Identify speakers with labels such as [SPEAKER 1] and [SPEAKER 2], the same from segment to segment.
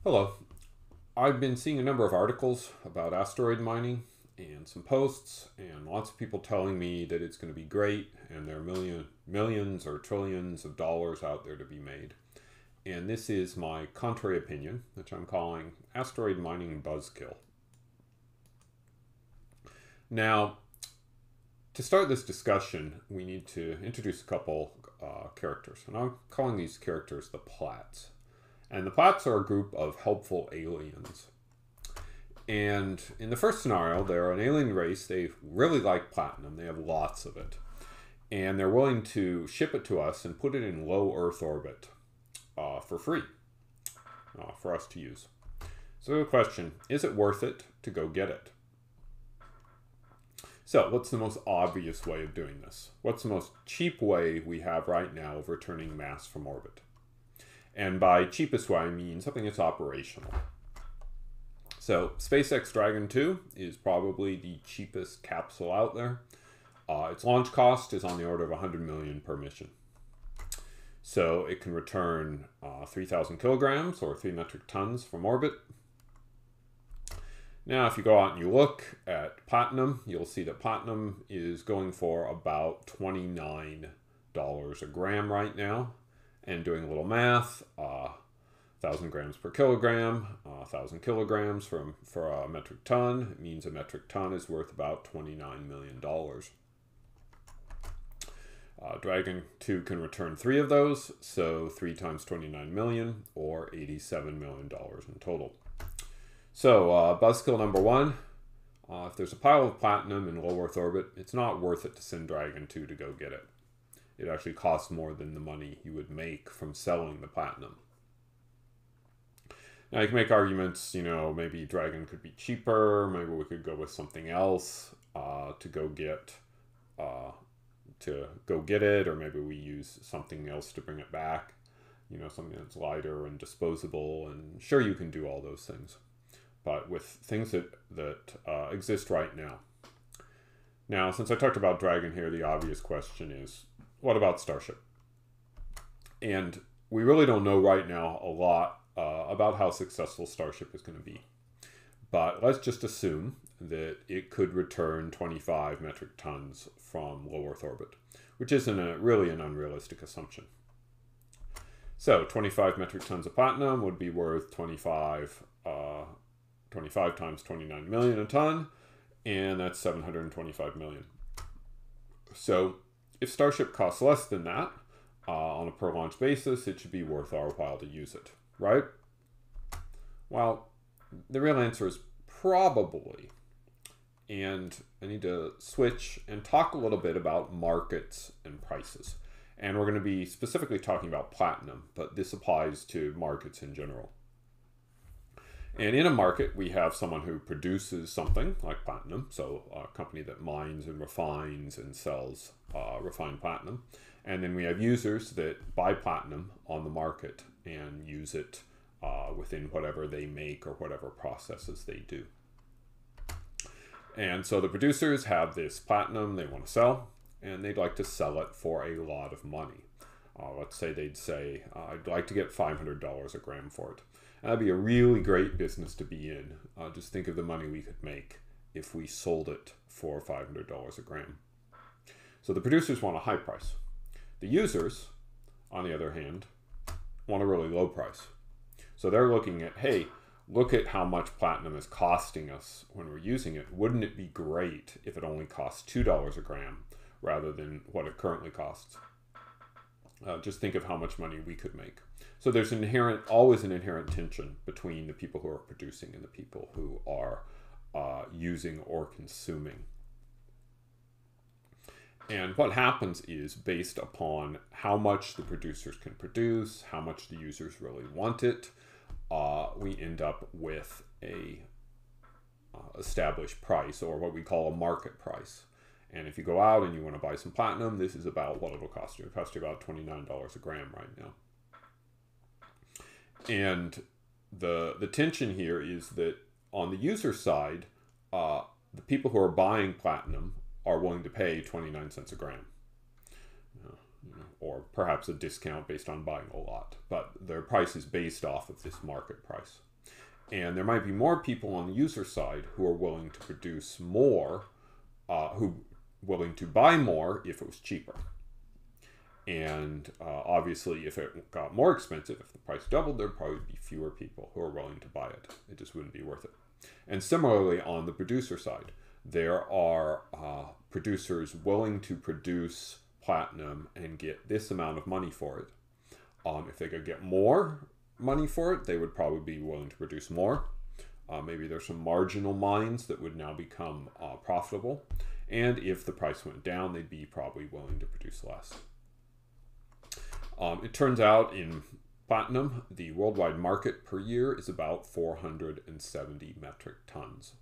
[SPEAKER 1] Hello. I've been seeing a number of articles about asteroid mining and some posts and lots of people telling me that it's going to be great and there are millions or trillions of dollars out there to be made. And this is my contrary opinion, which I'm calling asteroid mining buzzkill. Now, to start this discussion, we need to introduce a couple characters. And I'm calling these characters the Plats. And the Plats are a group of helpful aliens. And in the first scenario, they're an alien race. They really like platinum. They have lots of it. And they're willing to ship it to us and put it in low Earth orbit for free for us to use. So the question, is it worth it to go get it? So what's the most obvious way of doing this? What's the most cheap way we have right now of returning mass from orbit? And by cheapest way, I mean something that's operational. So SpaceX Dragon 2 is probably the cheapest capsule out there. Its launch cost is on the order of $100 million per mission. So it can return 3,000 kilograms or 3 metric tons from orbit. Now, if you go out and you look at platinum, you'll see that platinum is going for about $29 a gram right now. And doing a little math, 1,000 grams per kilogram, 1,000 kilograms for a metric ton. It means a metric ton is worth about $29 million. Dragon 2 can return 3 of those, so 3 times 29 million, or $87 million in total. So, Buzzkill number 1, if there's a pile of platinum in low Earth orbit, it's not worth it to send Dragon 2 to go get it. It actually costs more than the money you would make from selling the platinum. Now you can make arguments, maybe Dragon could be cheaper, maybe we could go with something else to go get it, or maybe we use something else to bring it back, something that's lighter and disposable, and sure, you can do all those things. But with things that exist right now. Now, since I talked about Dragon here, the obvious question is, what about Starship? And we really don't know right now a lot about how successful Starship is going to be. But let's just assume that it could return 25 metric tons from low Earth orbit, which isn't really an unrealistic assumption. So 25 metric tons of platinum would be worth 25 times 29 million a ton, and that's 725 million. So if Starship costs less than that, on a per launch basis, it should be worth our while to use it, right? Well, the real answer is probably. And I need to switch and talk a little bit about markets and prices. And we're going to be specifically talking about platinum, but this applies to markets in general. And in a market, we have someone who produces something like platinum, so a company that mines and refines and sells refined platinum. And then we have users that buy platinum on the market and use it within whatever they make or whatever processes they do. And so the producers have this platinum they want to sell, and they'd like to sell it for a lot of money. Let's say they'd say, I'd like to get $500 a gram for it. That'd be a really great business to be in. Just think of the money we could make if we sold it for $500 a gram. So the producers want a high price. The users, on the other hand, want a really low price. So they're looking at, hey, look at how much platinum is costing us when we're using it. Wouldn't it be great if it only costs $2 a gram rather than what it currently costs? Just think of how much money we could make. So there's always an inherent tension between the people who are producing and the people who are using or consuming. And what happens is, based upon how much the producers can produce, how much the users really want it, we end up with a established price, or what we call a market price. And if you go out and you want to buy some platinum, this is about what it'll cost you. It'll cost you about $29 a gram right now. And the tension here is that on the user side, the people who are buying platinum are willing to pay 29 cents a gram. or perhaps a discount based on buying a lot. But their price is based off of this market price. And there might be more people on the user side who are willing to produce more, willing to buy more if it was cheaper. And obviously, if it got more expensive, if the price doubled, there'd probably be fewer people who are willing to buy it. It just wouldn't be worth it. And similarly, on the producer side, there are producers willing to produce platinum and get this amount of money for it. If they could get more money for it, they would probably be willing to produce more. Maybe there's some marginal mines that would now become profitable. And if the price went down, they'd be probably willing to produce less. It turns out in platinum, the worldwide market per year is about 470 metric tons.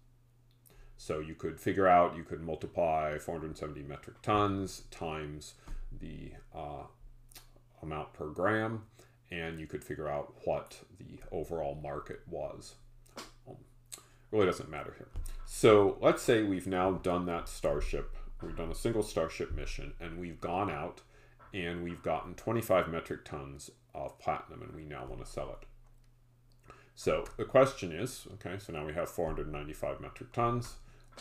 [SPEAKER 1] So you could figure out, you could multiply 470 metric tons times the amount per gram, and you could figure out what the overall market was. Really doesn't matter here. So let's say we've now done that Starship, we've done a single Starship mission, and we've gone out and we've gotten 25 metric tons of platinum, and we now want to sell it. So the question is, okay, so now we have 495 metric tons.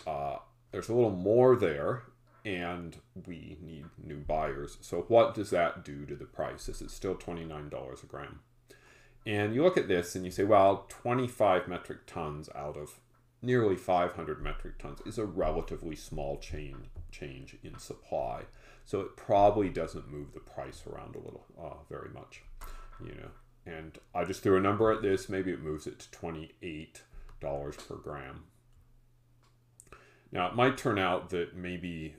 [SPEAKER 1] There's a little more there, and we need new buyers. So what does that do to the price? Is it still $29 a gram? And you look at this and you say, well, 25 metric tons out of nearly 500 metric tons is a relatively small change in supply. So it probably doesn't move the price around a little, very much, you know. And I just threw a number at this. Maybe it moves it to $28 per gram. Now, it might turn out that maybe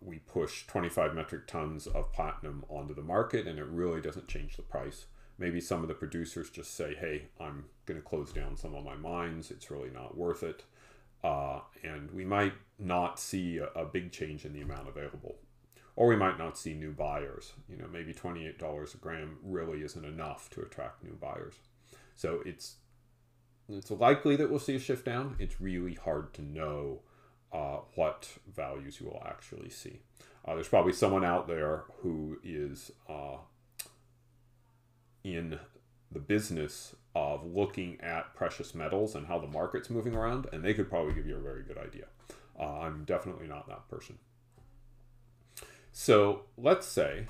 [SPEAKER 1] we push 25 metric tons of platinum onto the market and it really doesn't change the price. Maybe some of the producers just say, hey, I'm going to close down some of my mines. It's really not worth it. And we might not see a big change in the amount available. Or we might not see new buyers. You know, maybe $28 a gram really isn't enough to attract new buyers. So it's likely that we'll see a shift down. It's really hard to know what values you will actually see. There's probably someone out there who is in the business of looking at precious metals and how the market's moving around, and they could probably give you a very good idea. I'm definitely not that person. So let's say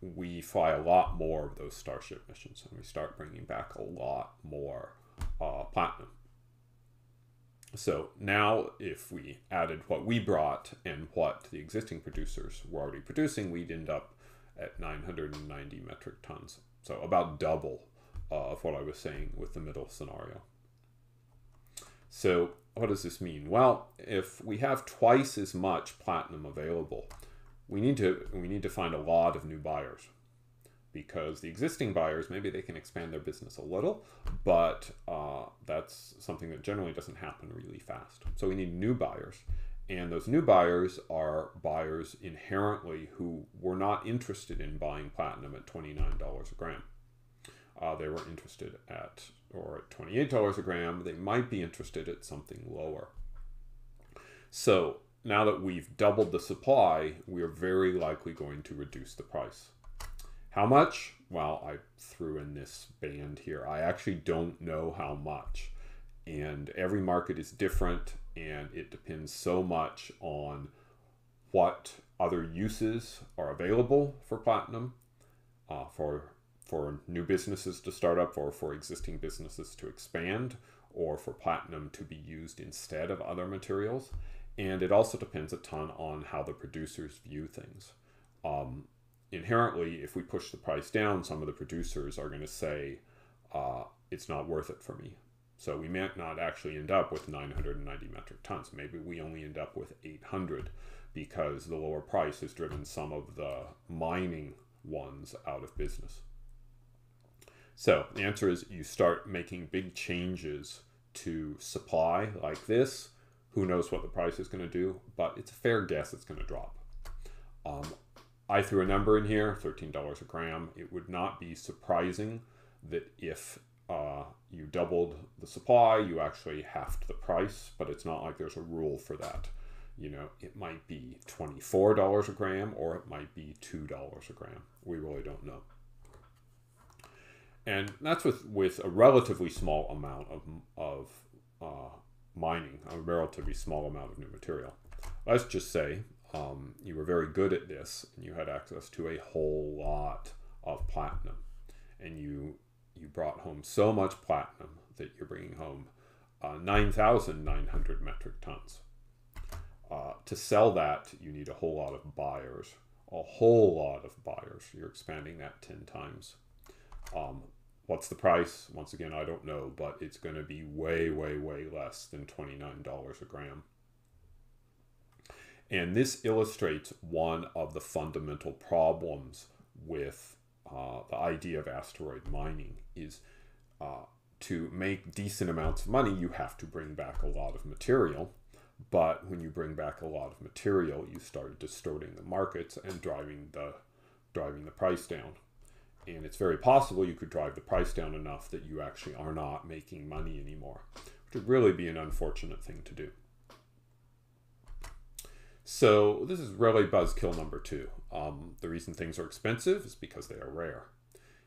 [SPEAKER 1] we fly a lot more of those Starship missions and we start bringing back a lot more platinum. So now if we added what we brought and what the existing producers were already producing, we'd end up at 990 metric tons. So about double of what I was saying with the middle scenario. So what does this mean? Well, if we have twice as much platinum available, we need to find a lot of new buyers, because the existing buyers, maybe they can expand their business a little, but that's something that generally doesn't happen really fast. So we need new buyers, and those new buyers are buyers inherently who were not interested in buying platinum at $29 a gram. They were interested at $28 a gram. They might be interested at something lower. So now that we've doubled the supply, we are very likely going to reduce the price. How much? Well, I threw in this band here. I actually don't know how much. And every market is different, and it depends so much on what other uses are available for platinum, for new businesses to start up, or for existing businesses to expand, or for platinum to be used instead of other materials. And it also depends a ton on how the producers view things. Inherently, if we push the price down, some of the producers are going to say, it's not worth it for me. So we might not actually end up with 990 metric tons. Maybe we only end up with 800 because the lower price has driven some of the mining ones out of business. So the answer is you start making big changes to supply like this. Who knows what the price is going to do, but it's a fair guess it's going to drop. I threw a number in here, $13 a gram. It would not be surprising that if you doubled the supply, you actually halved the price, but it's not like there's a rule for that. You know, it might be $24 a gram, or it might be $2 a gram. We really don't know. And that's with a relatively small amount of mining, a relatively small amount of new material. Let's just say you were very good at this and you had access to a whole lot of platinum, and you brought home so much platinum that you're bringing home 9,900 metric tons. To sell that, you need a whole lot of buyers. A whole lot of buyers. You're expanding that 10 times. What's the price? Once again, I don't know, but it's going to be way, way, way less than $29 a gram. And this illustrates one of the fundamental problems with the idea of asteroid mining is to make decent amounts of money, you have to bring back a lot of material. But when you bring back a lot of material, you start distorting the markets and driving the price down. And it's very possible you could drive the price down enough that you actually are not making money anymore, which would really be an unfortunate thing to do. So this is really buzzkill number 2. The reason things are expensive is because they are rare.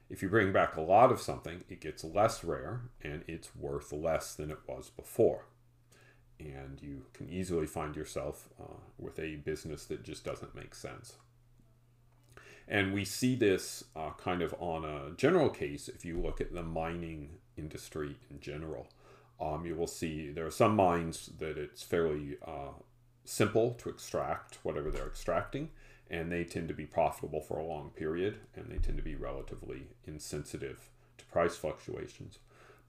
[SPEAKER 1] If you bring back a lot of something, it gets less rare and it's worth less than it was before. And you can easily find yourself with a business that just doesn't make sense. And we see this kind of on a general case. If you look at the mining industry in general, you will see there are some mines that it's fairly simple to extract whatever they're extracting, and they tend to be profitable for a long period, and they tend to be relatively insensitive to price fluctuations.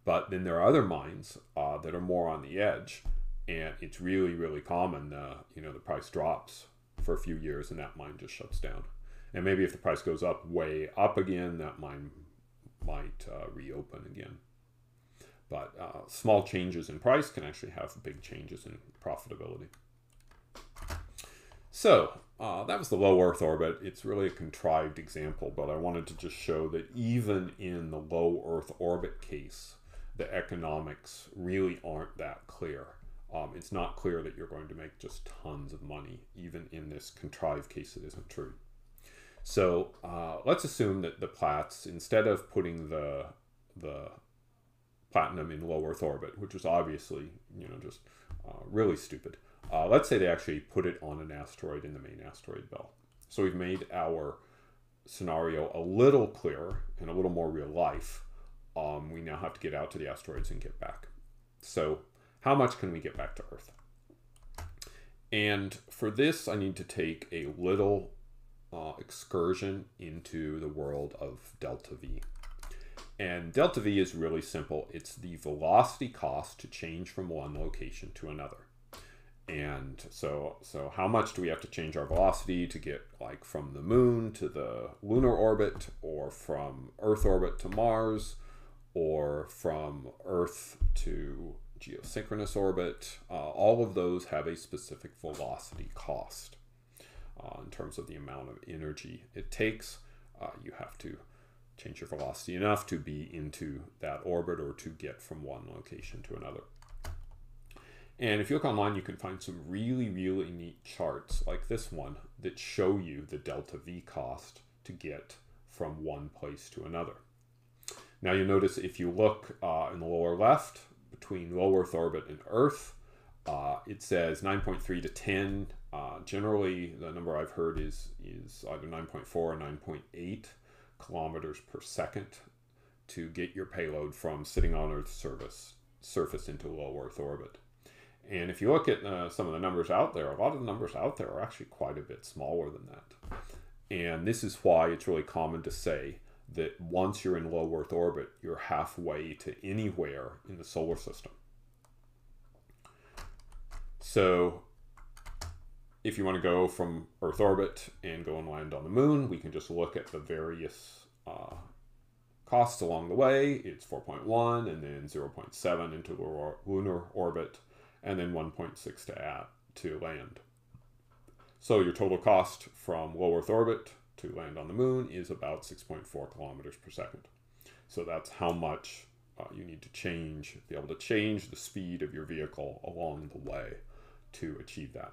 [SPEAKER 1] But then there are other mines that are more on the edge, and it's really, really common, the price drops for a few years and that mine just shuts down. And maybe if the price goes up way up again, that mine might reopen again. But small changes in price can actually have big changes in profitability. So that was the low Earth orbit. It's really a contrived example, but I wanted to just show that even in the low Earth orbit case, the economics really aren't that clear. It's not clear that you're going to make just tons of money. Even in this contrived case, it isn't true. So let's assume that the Platts, instead of putting the platinum in low Earth orbit, which was obviously just really stupid, let's say they actually put it on an asteroid in the main asteroid belt. So we've made our scenario a little clearer and a little more real life. We now have to get out to the asteroids and get back. So how much can we get back to Earth? And for this, I need to take a little excursion into the world of delta V. And delta V is really simple. It's the velocity cost to change from one location to another. And so how much do we have to change our velocity to get like from the moon to the lunar orbit, or from Earth orbit to Mars, or from Earth to geosynchronous orbit? All of those have a specific velocity cost in terms of the amount of energy it takes. You have to change your velocity enough to be into that orbit or to get from one location to another. And if you look online, you can find some really, really neat charts like this one that show you the delta V cost to get from one place to another. Now you'll notice if you look in the lower left, between low Earth orbit and Earth, it says 9.3 to 10. Generally, the number I've heard is either 9.4 or 9.8 kilometers per second to get your payload from sitting on Earth's surface into low Earth orbit. And if you look at some of the numbers out there, a lot of the numbers out there are actually quite a bit smaller than that. And this is why it's really common to say that once you're in low Earth orbit, you're halfway to anywhere in the solar system. So if you want to go from Earth orbit and go and land on the moon, we can just look at the various costs along the way. It's 4.1 and then 0.7 into the lunar orbit, and then 1.6 to land. So your total cost from low Earth orbit to land on the moon is about 6.4 kilometers per second. So that's how much you need to be able to change the speed of your vehicle along the way to achieve that.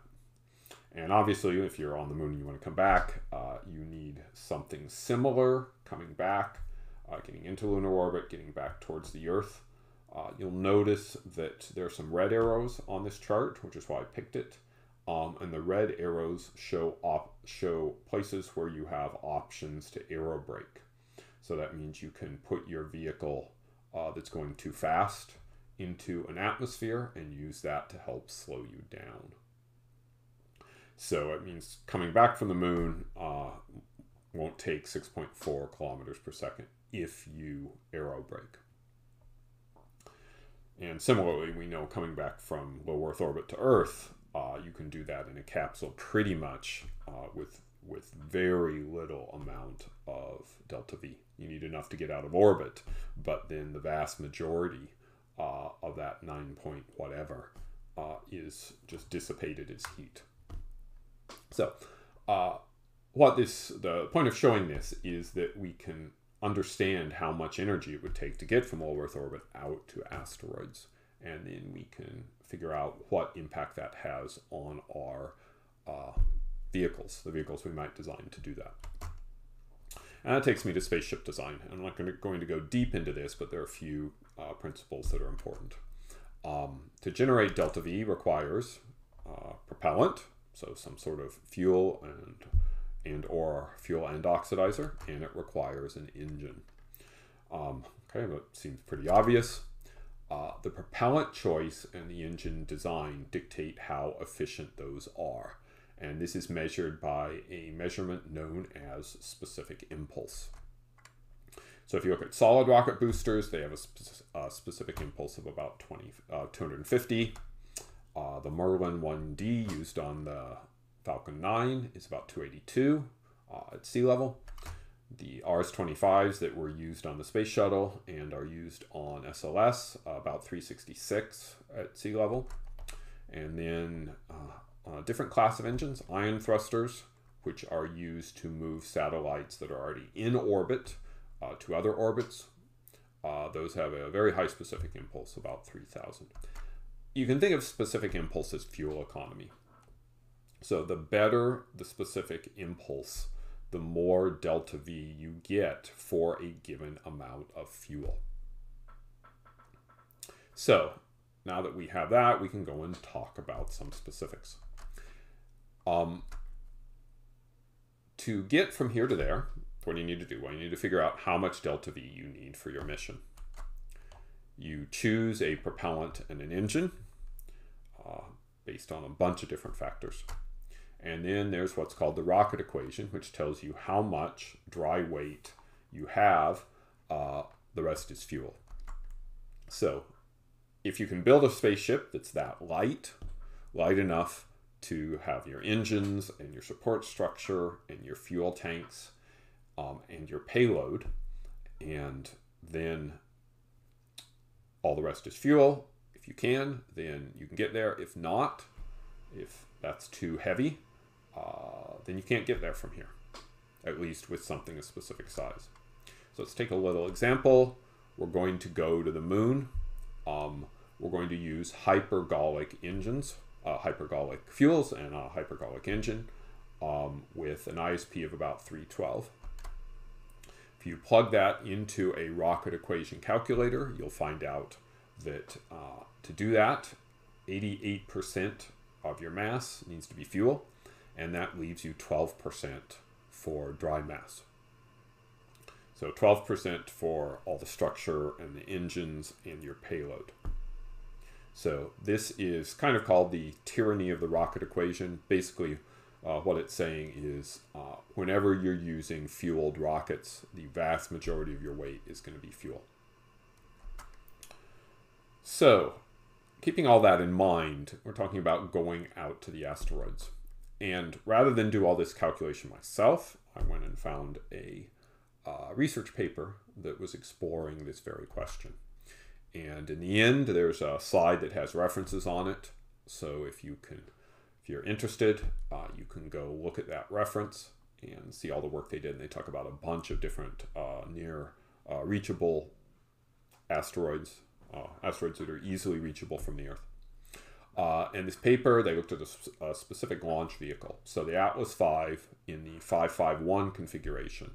[SPEAKER 1] And obviously, if you're on the moon and you want to come back, you need something similar coming back. getting into lunar orbit, getting back towards the Earth. You'll notice that there are some red arrows on this chart, which is why I picked it. And the red arrows show places where you have options to aero brake. So that means you can put your vehicle that's going too fast into an atmosphere and use that to help slow you down. So it means coming back from the moon won't take 6.4 kilometers per second if you aero brake. And similarly, we know coming back from low Earth orbit to Earth, you can do that in a capsule pretty much with very little amount of delta V. You need enough to get out of orbit, but then the vast majority of that 9 point whatever is just dissipated as heat. So the point of showing this is that we can understand how much energy it would take to get from low Earth orbit out to asteroids, and then we can figure out what impact that has on our vehicles, the vehicles we might design to do that. And that takes me to spaceship design. I'm not going to go deep into this, but there are a few principles that are important. To generate delta V requires propellant, so some sort of fuel and or fuel and oxidizer, and it requires an engine. Okay, that seems pretty obvious. The propellant choice and the engine design dictate how efficient those are. And this is measured by a measurement known as specific impulse. So if you look at solid rocket boosters, they have a specific impulse of about 250. The Merlin 1D used on the Falcon 9 is about 282 at sea level. The RS-25s that were used on the space shuttle and are used on SLS, about 366 at sea level. And then a different class of engines, ion thrusters, which are used to move satellites that are already in orbit to other orbits. Those have a very high specific impulse, about 3,000. You can think of specific impulse as fuel economy. So the better the specific impulse, the more delta V you get for a given amount of fuel. So now that we have that, we can go and talk about some specifics. To get from here to there, what do you need to do? Well, you need to figure out how much delta V you need for your mission. You choose a propellant and an engine based on a bunch of different factors. And then there's what's called the rocket equation, which tells you how much dry weight you have. The rest is fuel. So if you can build a spaceship that's that light enough to have your engines and your support structure and your fuel tanks and your payload, and then all the rest is fuel. If you can, then you can get there. If not, if that's too heavy, then you can't get there from here, at least with something a specific size. So let's take a little example. We're going to go to the moon. We're going to use hypergolic engines, hypergolic fuels and a hypergolic engine with an ISP of about 312. If you plug that into a rocket equation calculator, you'll find out that to do that, 88% of your mass needs to be fuel, and that leaves you 12% for dry mass. So 12% for all the structure and the engines and your payload. So this is kind of called the tyranny of the rocket equation. Basically, what it's saying is whenever you're using fueled rockets, the vast majority of your weight is going to be fuel. So keeping all that in mind, we're talking about going out to the asteroids. And rather than do all this calculation myself, I went and found a research paper that was exploring this very question. And in the end, there's a slide that has references on it. So if you're interested, you can go look at that reference and see all the work they did. And they talk about a bunch of different near reachable asteroids, asteroids that are easily reachable from the Earth. In this paper, they looked at a specific launch vehicle. So the Atlas V in the 551 configuration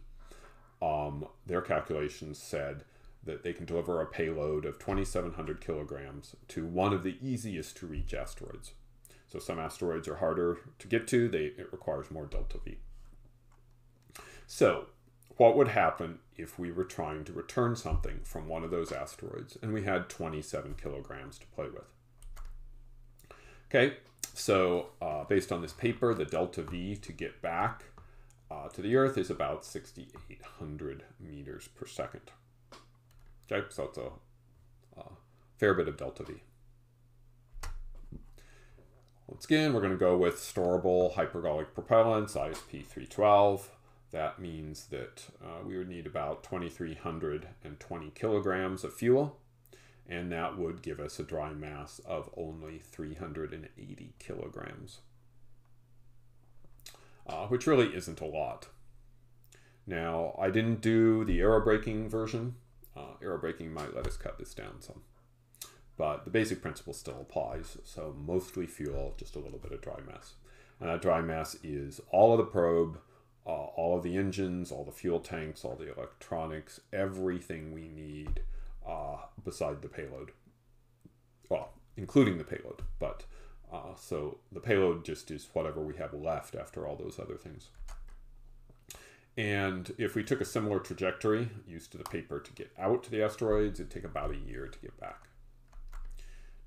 [SPEAKER 1] their calculations said that they can deliver a payload of 2,700 kilograms to one of the easiest to reach asteroids. So some asteroids are harder to get to. It requires more delta V. So what would happen if we were trying to return something from one of those asteroids and we had 27 kilograms to play with? Okay, so based on this paper, the delta V to get back to the Earth is about 6,800 meters per second. Okay, so it's a fair bit of delta V. Once again, we're going to go with storable hypergolic propellants, ISP 312. That means that we would need about 2,320 kilograms of fuel, and that would give us a dry mass of only 380 kilograms, which really isn't a lot. Now, I didn't do the aerobraking version. Aerobraking might let us cut this down some. But the basic principle still applies. So mostly fuel, just a little bit of dry mass. And that dry mass is all of the probe, all of the engines, all the fuel tanks, all the electronics, everything we need beside the payload. Well, including the payload. But so the payload just is whatever we have left after all those other things. And if we took a similar trajectory used to the paper to get out to the asteroids, it'd take about a year to get back.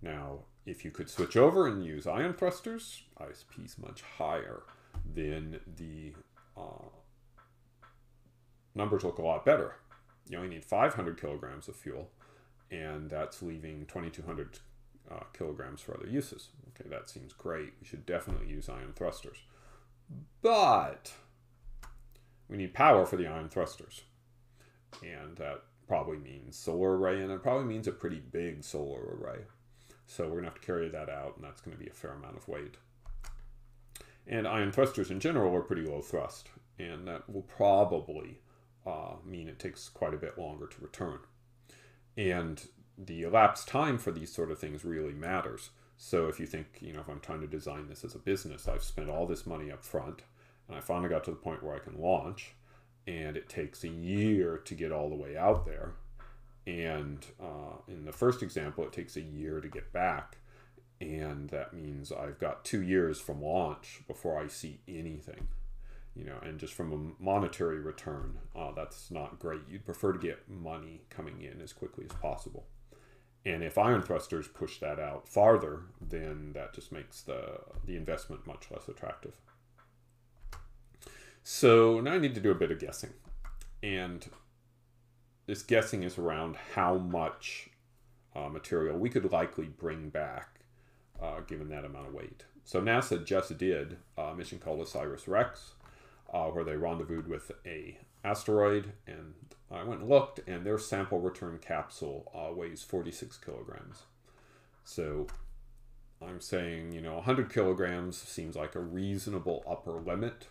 [SPEAKER 1] Now, if you could switch over and use ion thrusters, ISP is much higher, then the numbers look a lot better. You only need 500 kilograms of fuel, and that's leaving 2,200 kilograms for other uses. Okay, that seems great. We should definitely use ion thrusters. But we need power for the ion thrusters. And that probably means solar array, and it probably means a pretty big solar array. So we're going to have to carry that out, and that's going to be a fair amount of weight. And ion thrusters in general are pretty low thrust, and that will probably mean it takes quite a bit longer to return. And the elapsed time for these sort of things really matters. So if you think, if I'm trying to design this as a business, I've spent all this money up front, and I finally got to the point where I can launch, and it takes a year to get all the way out there. And in the first example, it takes a year to get back. And that means I've got 2 years from launch before I see anything. And just from a monetary return, that's not great. You'd prefer to get money coming in as quickly as possible. And if ion thrusters push that out farther, then that just makes the investment much less attractive. So now I need to do a bit of guessing. And this guessing is around how much material we could likely bring back given that amount of weight. So NASA just did a mission called OSIRIS-REx, where they rendezvoused with an asteroid, and I went and looked, and their sample return capsule weighs 46 kilograms. So I'm saying, 100 kilograms seems like a reasonable upper limit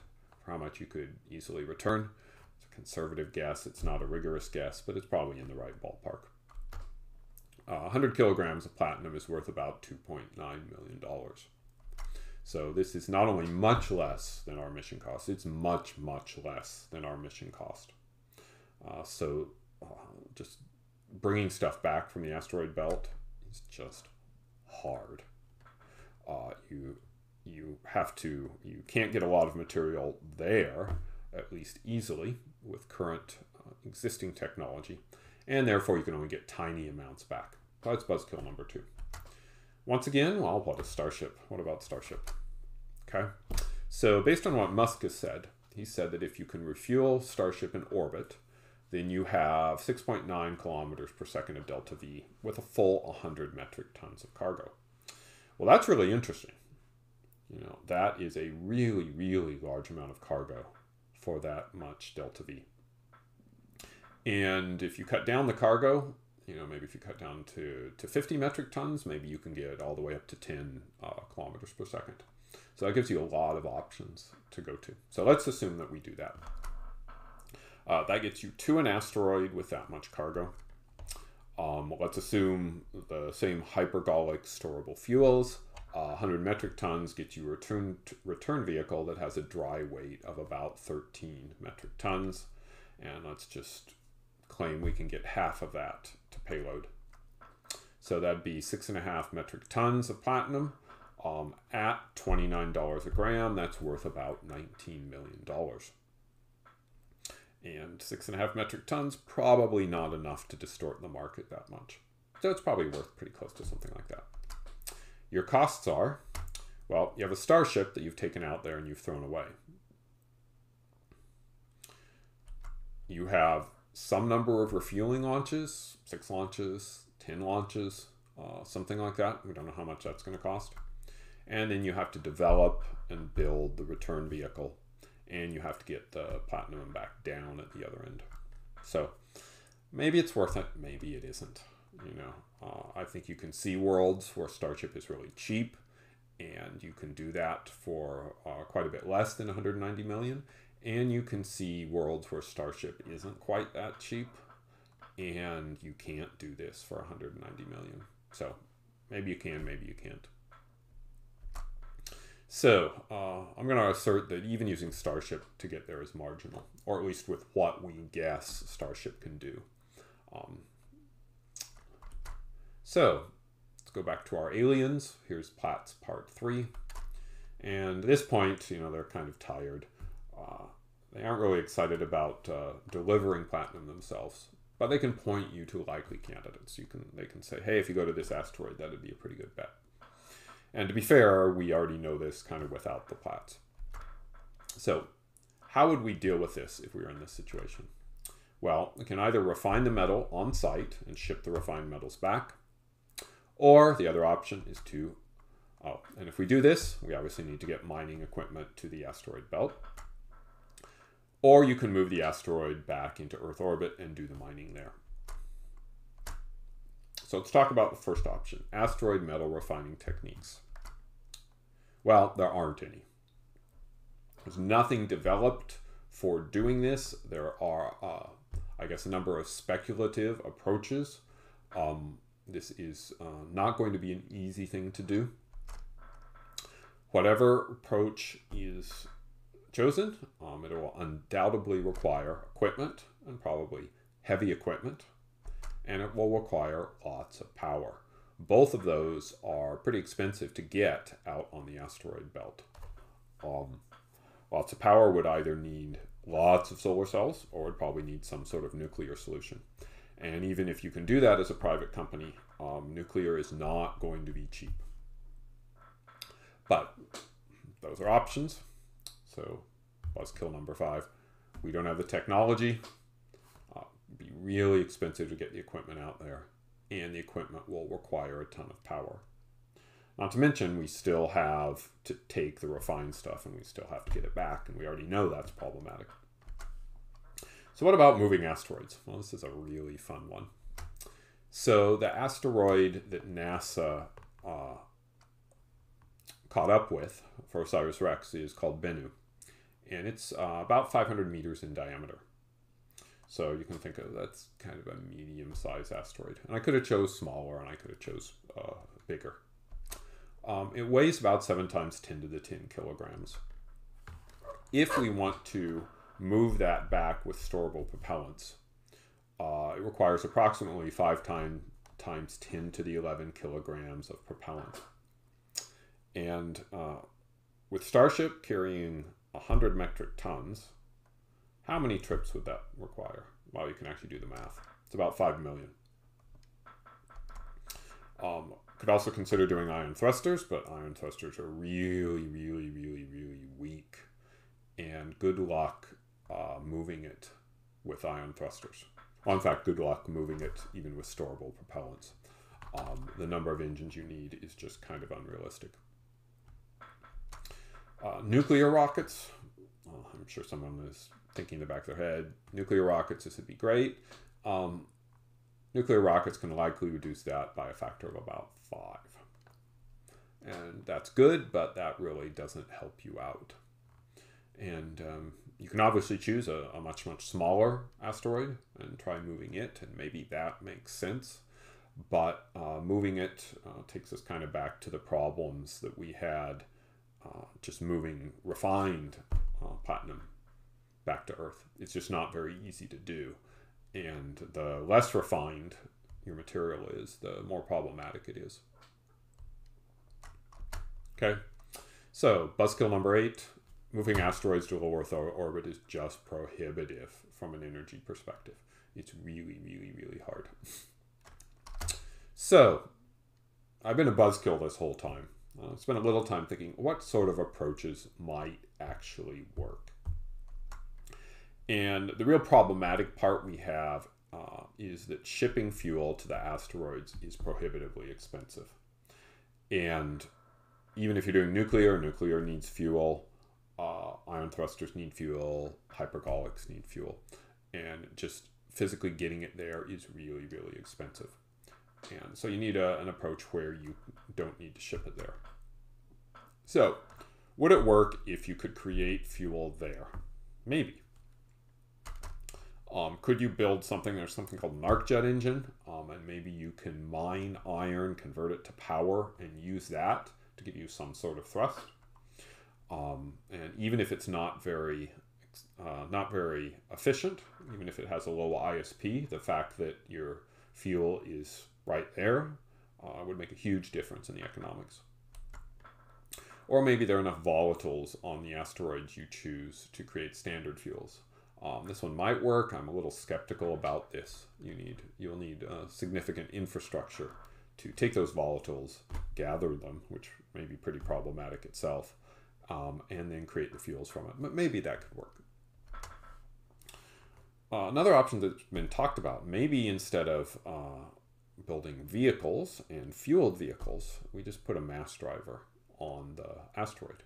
[SPEAKER 1] for how much you could easily return. It's a conservative guess. It's not a rigorous guess, but it's probably in the right ballpark. 100 kilograms of platinum is worth about $2.9 million. So this is not only much less than our mission cost, it's much, much less than our mission cost. So just bringing stuff back from the asteroid belt is just hard. You can't get a lot of material there, at least easily, with current existing technology, and therefore you can only get tiny amounts back. So that's Buzzkill number 2. Once again, well, what is Starship? What about Starship? Okay, so based on what Musk has said, he said that if you can refuel Starship in orbit, then you have 6.9 kilometers per second of delta V with a full 100 metric tons of cargo. Well, that's really interesting. That is a really, really large amount of cargo for that much delta V. And if you cut down the cargo, maybe if you cut down to 50 metric tons, maybe you can get all the way up to 10 kilometers per second. So that gives you a lot of options to go to. So let's assume that we do that. That gets you to an asteroid with that much cargo. Let's assume the same hypergolic storable fuels. 100 metric tons gets you a return vehicle that has a dry weight of about 13 metric tons. And let's just claim we can get half of that to payload. So that'd be 6.5 metric tons of platinum at $29 a gram. That's worth about $19 million. And 6.5 metric tons, probably not enough to distort the market that much. So it's probably worth pretty close to something like that. Your costs are, well, you have a Starship that you've taken out there and you've thrown away. You have some number of refueling launches, 6 launches, 10 launches, something like that. We don't know how much that's going to cost. And then you have to develop and build the return vehicle. And you have to get the platinum back down at the other end. So maybe it's worth it. Maybe it isn't. You know, I think you can see worlds where Starship is really cheap. And you can do that for quite a bit less than 190 million. And you can see worlds where Starship isn't quite that cheap. And you can't do this for 190 million. So maybe you can, maybe you can't. So I'm going to assert that even using Starship to get there is marginal, or at least with what we guess Starship can do. So let's go back to our aliens. Here's Platts Part 3. And at this point, you know, they're kind of tired. They aren't really excited about delivering platinum themselves, but they can point you to likely candidates. They can say, hey, if you go to this asteroid, that'd be a pretty good bet. And to be fair, we already know this kind of without the Platts. So how would we deal with this if we were in this situation? Well, we can either refine the metal on site and ship the refined metals back, or the other option is to, and if we do this, we obviously need to get mining equipment to the asteroid belt. Or you can move the asteroid back into Earth orbit and do the mining there. So let's talk about the first option, asteroid metal refining techniques. Well, there aren't any. There's nothing developed for doing this. There are, I guess, a number of speculative approaches. This is not going to be an easy thing to do. Whatever approach is chosen, it will undoubtedly require equipment, and probably heavy equipment. And it will require lots of power. Both of those are pretty expensive to get out on the asteroid belt. Lots of power would either need lots of solar cells, or would probably need some sort of nuclear solution. And even if you can do that as a private company, nuclear is not going to be cheap. But those are options. So Buzzkill number 5. We don't have the technology. Be really expensive to get the equipment out there, and the equipment will require a ton of power. Not to mention, we still have to take the refined stuff and we still have to get it back, and we already know that's problematic. So what about moving asteroids? Well, this is a really fun one. So the asteroid that NASA caught up with for OSIRIS-REx is called Bennu, and it's about 500 meters in diameter. So you can think of that's kind of a medium-sized asteroid. And I could have chose smaller, and I could have chose bigger. It weighs about 7 times 10 to the 10 kilograms. If we want to move that back with storable propellants, it requires approximately 5 times 10 to the 11 kilograms of propellant. And with Starship carrying 100 metric tons, how many trips would that require? Well, you can actually do the math. It's about 5 million. Could also consider doing ion thrusters, but ion thrusters are really, really, really, really weak. And good luck moving it with ion thrusters. Well, in fact, good luck moving it even with storable propellants. The number of engines you need is just kind of unrealistic. Nuclear rockets. I'm sure someone is thinking in the back of their head, nuclear rockets, this would be great. Nuclear rockets can likely reduce that by a factor of about 5. And that's good, but that really doesn't help you out. And you can obviously choose a much, much smaller asteroid and try moving it, and maybe that makes sense. But moving it takes us kind of back to the problems that we had just moving refined platinum back to Earth. It's just not very easy to do. And the less refined your material is, the more problematic it is. Okay, so Buzzkill number 8, moving asteroids to low Earth orbit is just prohibitive from an energy perspective. It's really, really, really hard. So, I've been a buzzkill this whole time. I've spent a little time thinking what sort of approaches might actually work. And the real problematic part we have is that shipping fuel to the asteroids is prohibitively expensive. And even if you're doing nuclear needs fuel, ion thrusters need fuel, hypergolics need fuel. And just physically getting it there is really, really expensive. And so you need an approach where you don't need to ship it there. So, would it work if you could create fuel there? Maybe. Could you build something, there's something called an arc jet engine, and maybe you can mine iron, convert it to power, and use that to give you some sort of thrust. And even if it's not very efficient, even if it has a low ISP, the fact that your fuel is right there would make a huge difference in the economics. Or maybe there are enough volatiles on the asteroids you choose to create standard fuels. This one might work. I'm a little skeptical about this. You'll need significant infrastructure to take those volatiles, gather them, which may be pretty problematic itself, and then create the fuels from it. But maybe that could work. Another option that's been talked about, maybe instead of building vehicles and fueled vehicles, we just put a mass driver on the asteroid.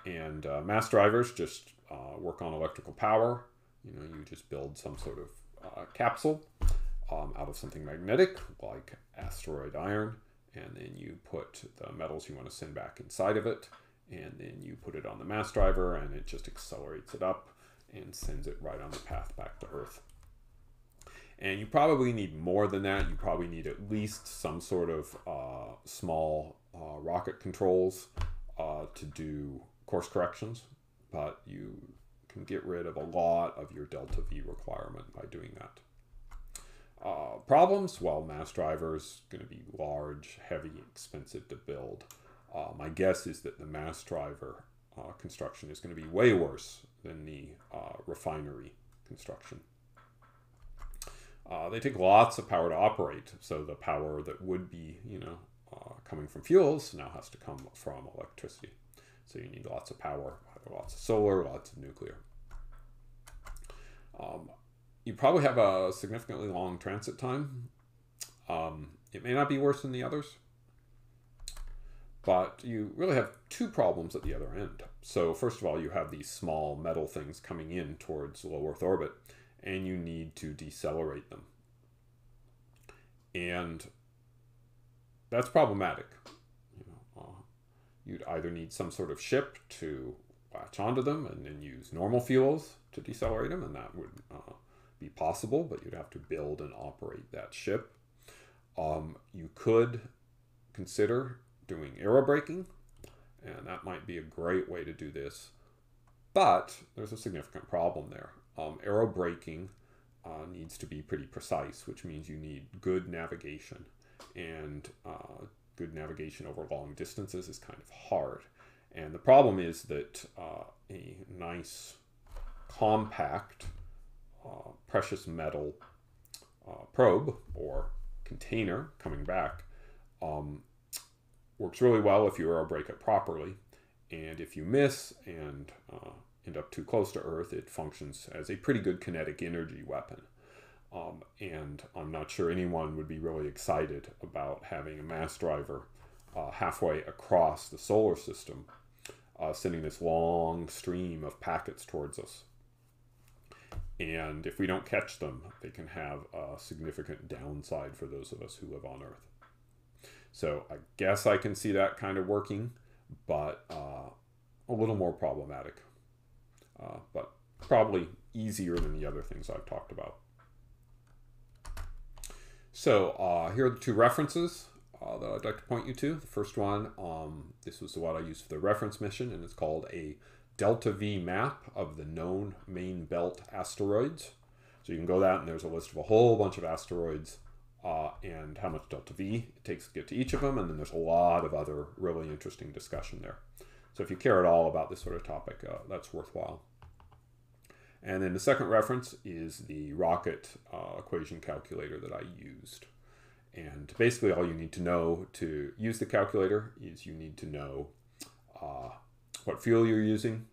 [SPEAKER 1] And mass drivers just work on electrical power. You just build some sort of capsule out of something magnetic, like asteroid iron, and then you put the metals you want to send back inside of it, and then you put it on the mass driver, and it just accelerates it up and sends it right on the path back to Earth. And you probably need more than that. You probably need at least some sort of small rocket controls to do course corrections, but you can get rid of a lot of your delta V requirement by doing that. Problems? Well, mass drivers going to be large, heavy, expensive to build. My guess is that the mass driver construction is going to be way worse than the refinery construction. They take lots of power to operate, so the power that would be, coming from fuels now has to come from electricity. So you need lots of power, lots of solar, lots of nuclear. You probably have a significantly long transit time. It may not be worse than the others, but you really have two problems at the other end. So first of all, you have these small metal things coming in towards low Earth orbit, and you need to decelerate them. And that's problematic. You'd either need some sort of ship to latch onto them and then use normal fuels to decelerate them, and that would be possible, but you'd have to build and operate that ship. You could consider doing aerobraking, and that might be a great way to do this, but there's a significant problem there. Aerobraking needs to be pretty precise, which means you need good navigation, and good navigation over long distances is kind of hard. And the problem is that a nice, compact, precious metal probe or container coming back works really well if you aerobrake it properly. And if you miss and end up too close to Earth, it functions as a pretty good kinetic energy weapon. And I'm not sure anyone would be really excited about having a mass driver halfway across the solar system, sending this long stream of packets towards us. And if we don't catch them, they can have a significant downside for those of us who live on Earth. So I guess I can see that kind of working, but a little more problematic. But probably easier than the other things I've talked about. So here are the two references that I'd like to point you to. The first one, this was what I used for the reference mission, and it's called A delta V map of the known main belt asteroids. So you can go that, and there's a list of a whole bunch of asteroids and how much delta V it takes to get to each of them. And then there's a lot of other really interesting discussion there. So if you care at all about this sort of topic, that's worthwhile. And then the second reference is the rocket equation calculator that I used. And basically all you need to know to use the calculator is you need to know what fuel you're using,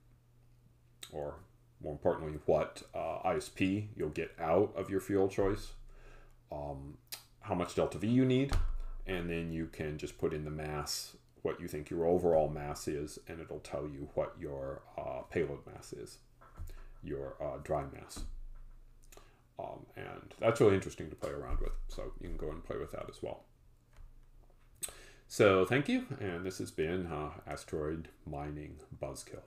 [SPEAKER 1] or more importantly, what ISP you'll get out of your fuel choice, how much delta V you need, and then you can just put in the mass, what you think your overall mass is, and it'll tell you what your payload mass is, your dry mass. And that's really interesting to play around with, so you can go and play with that as well. So thank you, and this has been Asteroid Mining Buzzkill.